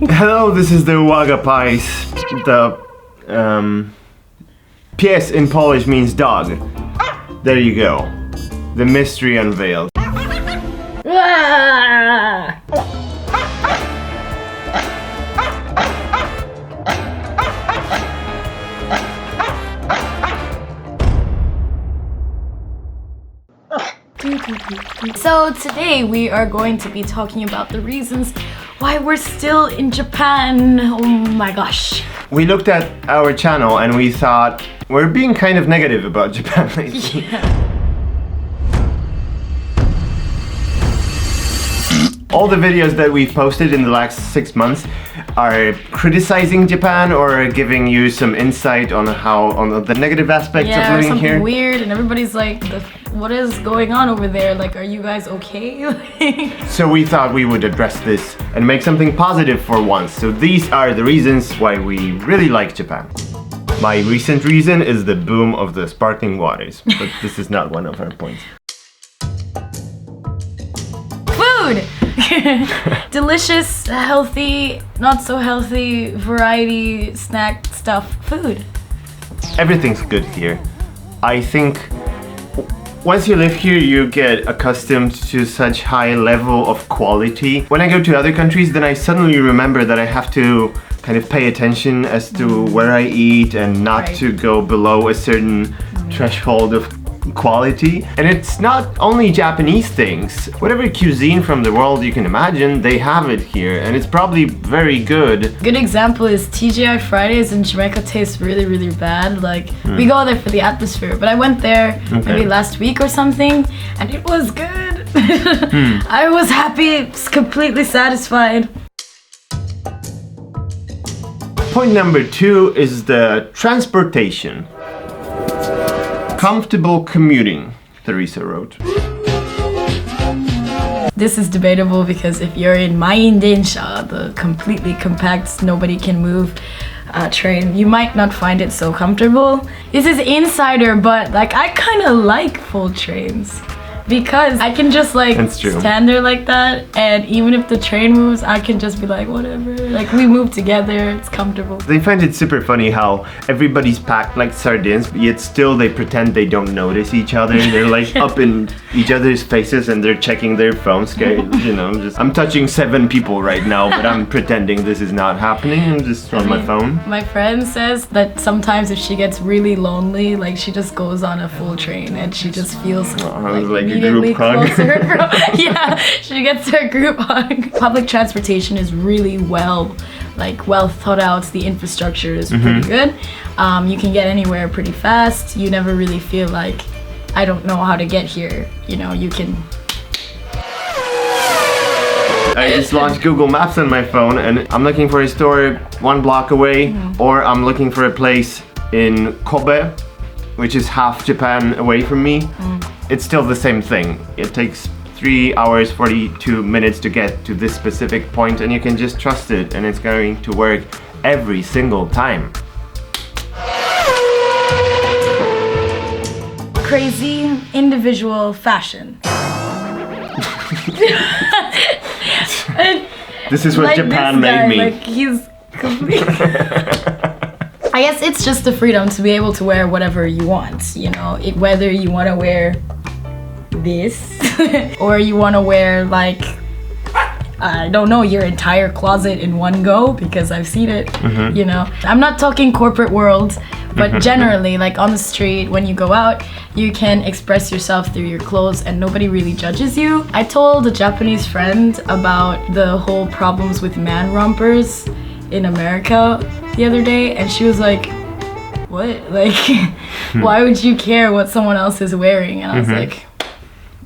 Hello, this is the Uwaga Pies. The pies in Polish means dog. There you go. The mystery unveiled. So today we are going to be talking about the reasons why we're still in Japan. Oh my gosh. We looked at our channel and we thought we're being kind of negative about Japan lately. Yeah. All the videos that we've posted in the last 6 months are criticizing Japan or giving you some insight on the negative aspects of living something here. Weird, and everybody's like, what is going on over there? Like, are you guys okay? So we thought we would address this and make something positive for once. So these are the reasons why we really like Japan. My recent reason is the boom of the sparkling waters, but this is not one of our points. Food! Delicious, healthy, not so healthy, variety, snack stuff, food. Everything's good here. I think once you live here, you get accustomed to such high level of quality. When I go to other countries, then I suddenly remember that I have to kind of pay attention as to where I eat and not to go below a certain threshold of quality. And it's not only Japanese things. Whatever cuisine from the world you can imagine, they have it here, and it's probably very good. Good example is TGI Fridays in Jamaica tastes really, really bad. Like, we go there for the atmosphere, but I went there maybe last week or something, and it was good. I was happy, completely satisfied. Point number 2 is the transportation. Comfortable commuting, Theresa wrote. This is debatable because if you're in Main-densha, the completely compact, nobody can move train, you might not find it so comfortable. This is insider, but like I kind of like full trains because I can just like stand there like that, and even if the train moves, I can just be like, whatever. Like, we move together, it's comfortable. They find it super funny how everybody's packed like sardines, but yet still they pretend they don't notice each other. They're like up in each other's faces and they're checking their phones. You know, I'm touching 7 people right now, but I'm pretending this is not happening. I'm just on my phone. My friend says that sometimes if she gets really lonely, like she just goes on a full train and she just feels like a group hug. Yeah, she gets her group hug. Public transportation is really well thought out. The infrastructure is pretty good. You can get anywhere pretty fast. You never really feel like, I don't know how to get here. You know, you can. I just launched Google Maps on my phone and I'm looking for a store 1 block away, or I'm looking for a place in Kobe, which is half Japan away from me. It's still the same thing. It takes 3 hours 42 minutes to get to this specific point, and you can just trust it and it's going to work every single time. Crazy individual fashion. This is what like Japan made me. Like, he's complete. I guess it's just the freedom to be able to wear whatever you want, you know, whether you want to wear this or you want to wear like, I don't know, your entire closet in one go, because I've seen it, you know. I'm not talking corporate world, but generally, like on the street, when you go out, you can express yourself through your clothes and nobody really judges you. I told a Japanese friend about the whole problems with man rompers in America the other day, and she was like, what? Like, why would you care what someone else is wearing? And I was like,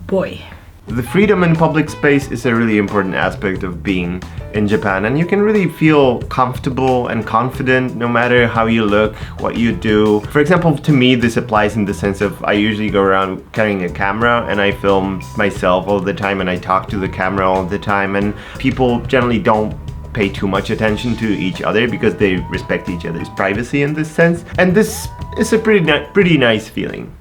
boy. The freedom in public space is a really important aspect of being in Japan, and you can really feel comfortable and confident no matter how you look, what you do. For example, to me this applies in the sense of I usually go around carrying a camera and I film myself all the time and I talk to the camera all the time, and people generally don't pay too much attention to each other because they respect each other's privacy in this sense, and this is a pretty nice feeling.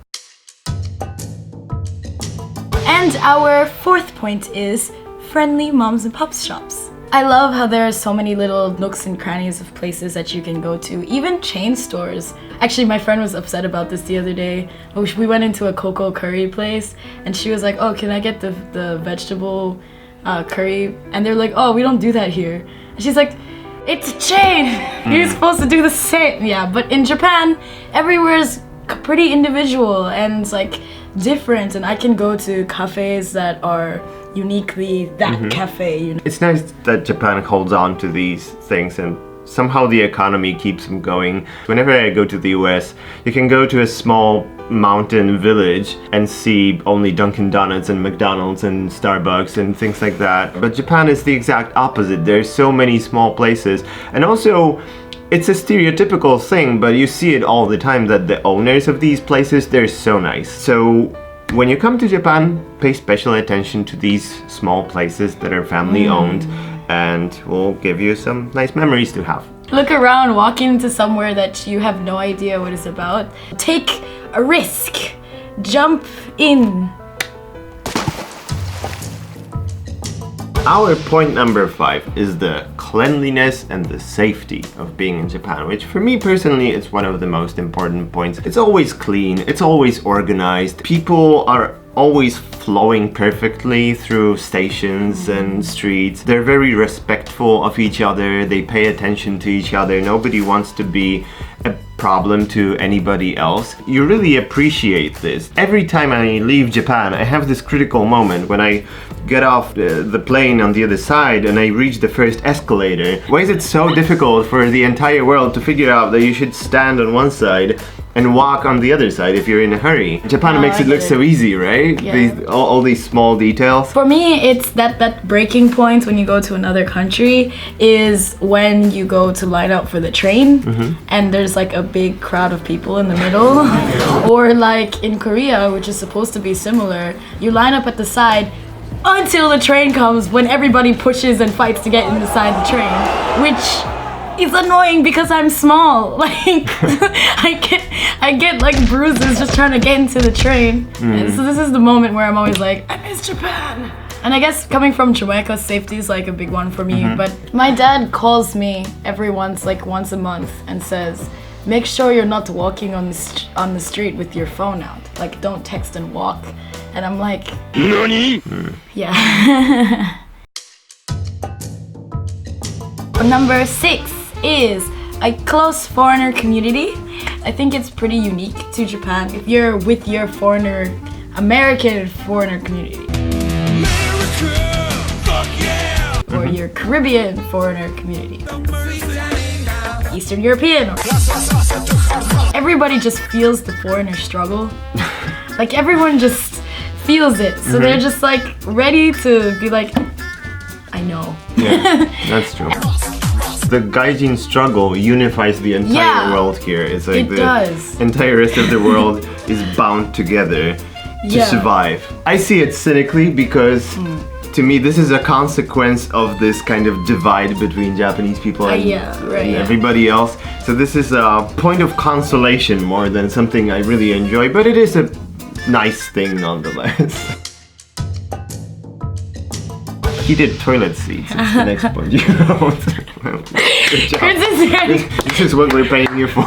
And our 4th point is friendly moms and pops shops. I love how there are so many little nooks and crannies of places that you can go to, even chain stores. Actually, my friend was upset about this the other day. We went into a cocoa curry place and she was like, oh, can I get the vegetable curry? And they're like, oh, we don't do that here. And she's like, it's a chain. You're supposed to do the same. Yeah, but in Japan, everywhere's pretty individual and like different, and I can go to cafes that are uniquely that cafe, you know. It's nice that Japan holds on to these things and somehow the economy keeps them going. Whenever I go to the US, you can go to a small mountain village and see only Dunkin' Donuts and McDonald's and Starbucks and things like that. But Japan is the exact opposite. There's so many small places, and also it's a stereotypical thing, but you see it all the time that the owners of these places, they're so nice. So when you come to Japan, pay special attention to these small places that are family owned, and will give you some nice memories to have. Look around, walk into somewhere that you have no idea what it's about. Take a risk. Jump in. Our point number 5 is the cleanliness and the safety of being in Japan, which for me personally is one of the most important points. It's always clean, it's always organized, people are always flowing perfectly through stations and streets. They're very respectful of each other, they pay attention to each other, nobody wants to be a problem to anybody else. You really appreciate this. Every time I leave Japan, I have this critical moment when I get off the plane on the other side and I reach the first escalator. Why is it so difficult for the entire world to figure out that you should stand on one side and walk on the other side if you're in a hurry? Japan makes it look so easy, right? Yeah. All these small details. For me, it's that breaking point when you go to another country is when you go to line up for the train and there's like a big crowd of people in the middle. Or like in Korea, which is supposed to be similar, you line up at the side until the train comes, when everybody pushes and fights to get inside the train, which is annoying because I'm small. Like I get like bruises just trying to get into the train. And so this is the moment where I'm always like, I miss Japan. And I guess coming from Jamaica, safety is like a big one for me. But my dad calls me once a month and says, make sure you're not walking on the street with your phone out. Like, don't text and walk. And I'm like, NANI? Yeah. Number 6 is a close foreigner community. I think it's pretty unique to Japan if you're with your American foreigner community. America, fuck yeah! Or your Caribbean foreigner community. Eastern European. Everybody just feels the foreigner struggle. Like everyone just feels it. So they're just like ready to be like, I know. Yeah, that's true. The gaijin struggle unifies the entire world here. It's like the entire rest of the world is bound together to survive. I see it cynically because to me this is a consequence of this kind of divide between Japanese people and everybody else. So this is a point of consolation more than something I really enjoy, but it is a nice thing nonetheless. Heated toilet seats is the next point you wrote. Good job. This is what we're paying you for.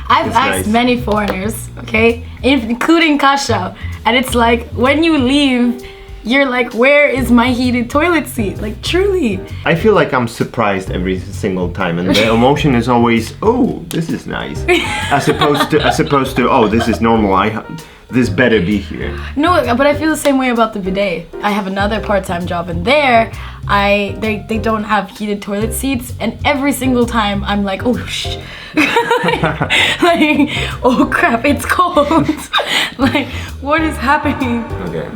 I've asked many foreigners, okay, including Kasha, and it's like when you leave, you're like, where is my heated toilet seat? Like, truly. I feel like I'm surprised every single time, and the emotion is always, oh, this is nice, as opposed to, oh, this is normal. This better be here. No, but I feel the same way about the bidet. I have another part-time job, and there, they don't have heated toilet seats, and every single time I'm like, oh shh, like, oh crap, it's cold. Like, what is happening? Okay.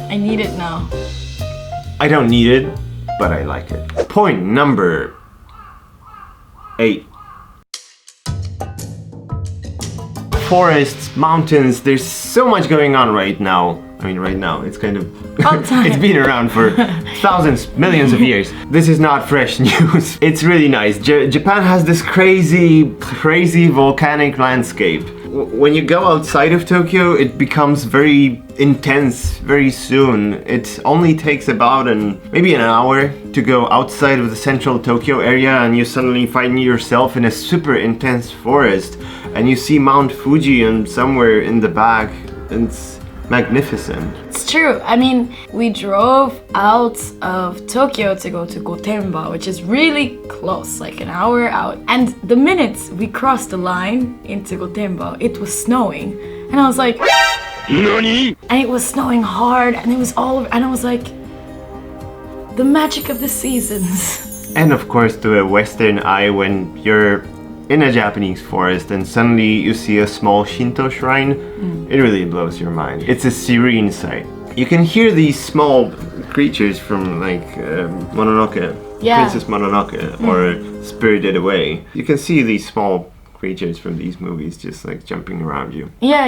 I need it now. I don't need it, but I like it. Point number 8. Forests, mountains, there's so much going on right now. I mean, right now, it's kind of... it's been around for thousands, millions of years. This is not fresh news. It's really nice. Japan has this crazy volcanic landscape. when you go outside of Tokyo, it becomes very intense very soon. It only takes about maybe an hour to go outside of the central Tokyo area, and you suddenly find yourself in a super intense forest, and you see Mount Fuji and somewhere in the back. It's magnificent. It's true. I mean, we drove out of Tokyo to go to Gotemba, which is really close, like an hour out. And the minute we crossed the line into Gotemba, it was snowing. And I was like, NANI? And it was snowing hard, and it was all over, and I was like, the magic of the seasons. And of course, to a Western eye, when you're in a Japanese forest and suddenly you see a small Shinto shrine, it really blows your mind. It's a serene sight. You can hear these small creatures from like Mononoke, Princess Mononoke, or Spirited Away. You can see these small creatures from these movies just like jumping around you. Yeah.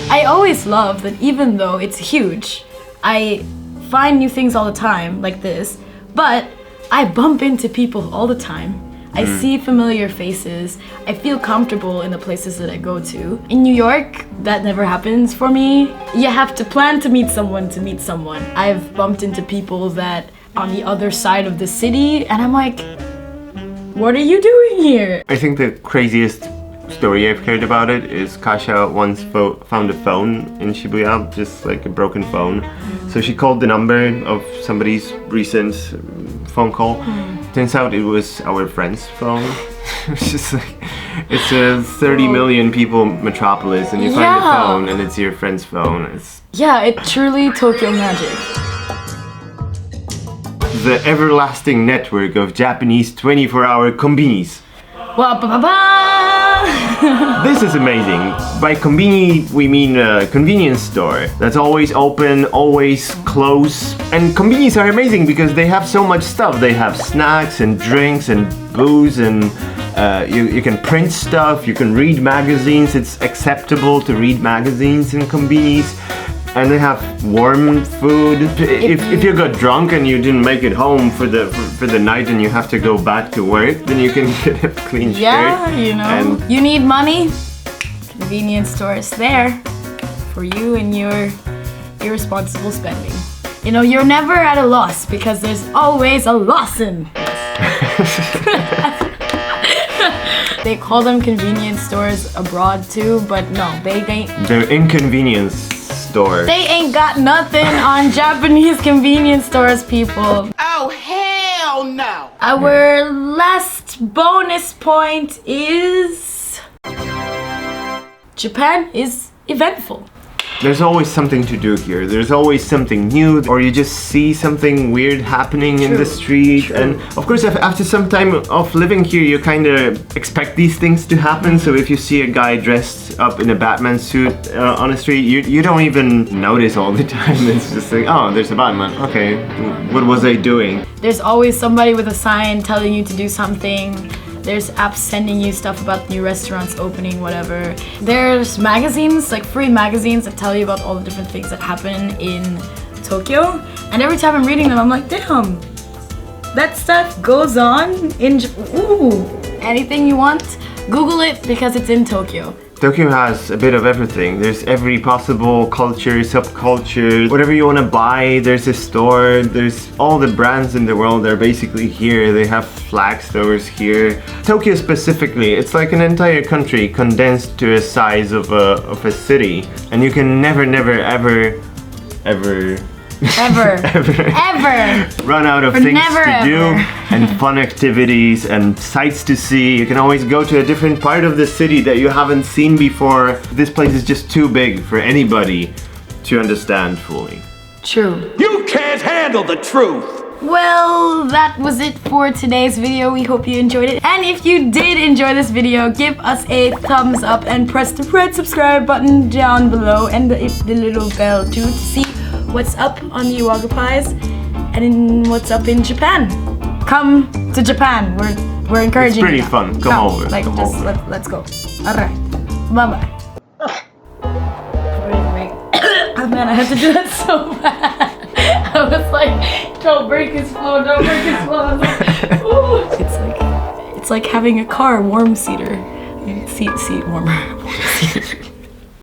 I always love that even though it's huge, I find new things all the time like this, but I bump into people all the time. I see familiar faces. I feel comfortable in the places that I go to. In New York, that never happens for me. You have to plan to meet someone to meet someone. I've bumped into people that on the other side of the city, and I'm like, what are you doing here? I think the craziest story I've heard about it is Kasha once found a phone in Shibuya, just like a broken phone. So she called the number of somebody's recent phone call. Turns out it was our friend's phone. It's just like, it's a 30 million people metropolis, and you find a phone and it's your friend's phone. It's truly Tokyo magic. The everlasting network of Japanese 24-hour konbinis. This is amazing. By konbini, we mean a convenience store that's always open, always close. And konbinis are amazing because they have so much stuff. They have snacks and drinks and booze, and you can print stuff, you can read magazines. It's acceptable to read magazines in konbinis. And they have warm food. If you got drunk and you didn't make it home for the night and you have to go back to work, then you can get a clean shirt. Yeah, you know. And you need money. Convenience store is there for you and your irresponsible spending. You know, you're never at a loss because there's always a Lawson. They call them convenience stores abroad too, but no, they ain't. They're inconvenience stores. They ain't got nothing on Japanese convenience stores, people. Oh, hell no! Our last bonus point is Japan is eventful. There's always something to do here. There's always something new, or you just see something weird happening in the street. And of course, after some time of living here, you kind of expect these things to happen. So if you see a guy dressed up in a Batman suit on the street, you don't even notice all the time. It's just like, oh, there's a Batman. Okay, what was I doing? There's always somebody with a sign telling you to do something. There's apps sending you stuff about new restaurants opening, whatever. There's magazines, like free magazines that tell you about all the different things that happen in Tokyo. And every time I'm reading them, I'm like, damn, that stuff goes on in anything you want, Google it because it's in Tokyo. Tokyo has a bit of everything. There's every possible culture, subculture, whatever you want to buy, there's a store. There's all the brands in the world are basically here. They have flag stores here. Tokyo specifically, it's like an entire country condensed to a size of a city. And you can never, ever run out of things to do and fun activities and sights to see. You can always go to a different part of the city that you haven't seen before. This place is just too big for anybody to understand fully. True. You can't handle the truth! Well, that was it for today's video. We hope you enjoyed it. And if you did enjoy this video, give us a thumbs up and press the red subscribe button down below and the little bell too to see what's up on the Iwaga Pies and what's up in Japan. Come to Japan. We're encouraging you. It's pretty fun. Come over. Like, come just over. let's go. Alright. Bye-bye. Oh man, I had to do that so bad. I was like, don't break his flow, don't break his flow. I was like, ooh. It's like having a car warm seater. Seat warmer.